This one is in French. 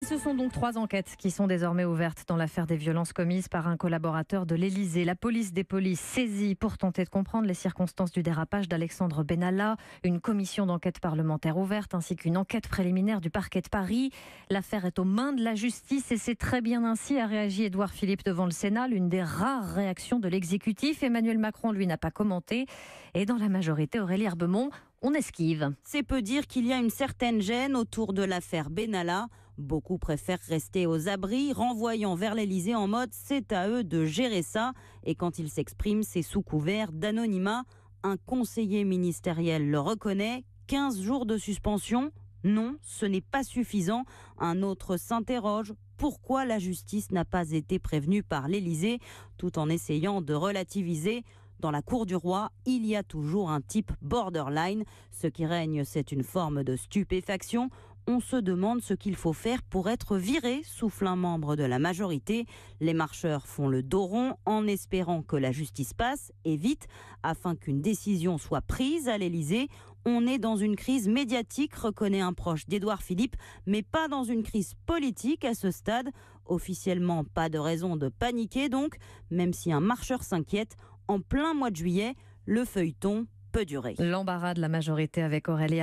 Ce sont donc 3 enquêtes qui sont désormais ouvertes dans l'affaire des violences commises par un collaborateur de l'Élysée. La police des polices saisie pour tenter de comprendre les circonstances du dérapage d'Alexandre Benalla. Une commission d'enquête parlementaire ouverte ainsi qu'une enquête préliminaire du parquet de Paris. L'affaire est aux mains de la justice et c'est très bien ainsi, a réagi Édouard Philippe devant le Sénat. L'une des rares réactions de l'exécutif. Emmanuel Macron, lui, n'a pas commenté. Et dans la majorité, Aurélie Herbemont, on esquive. C'est peu dire qu'il y a une certaine gêne autour de l'affaire Benalla. Beaucoup préfèrent rester aux abris, renvoyant vers l'Élysée en mode « c'est à eux de gérer ça ». Et quand ils s'expriment, c'est sous couvert d'anonymat. Un conseiller ministériel le reconnaît. 15 jours de suspension ? Non, ce n'est pas suffisant. Un autre s'interroge. Pourquoi la justice n'a pas été prévenue par l'Élysée, tout en essayant de relativiser ? Dans la cour du roi, il y a toujours un type borderline. Ce qui règne, c'est une forme de stupéfaction. On se demande ce qu'il faut faire pour être viré, souffle un membre de la majorité. Les marcheurs font le dos rond en espérant que la justice passe, et vite, afin qu'une décision soit prise à l'Élysée. On est dans une crise médiatique, reconnaît un proche d'Édouard Philippe, mais pas dans une crise politique à ce stade. Officiellement, pas de raison de paniquer donc, même si un marcheur s'inquiète. En plein mois de juillet, le feuilleton peut durer. L'embarras de la majorité avec Aurélie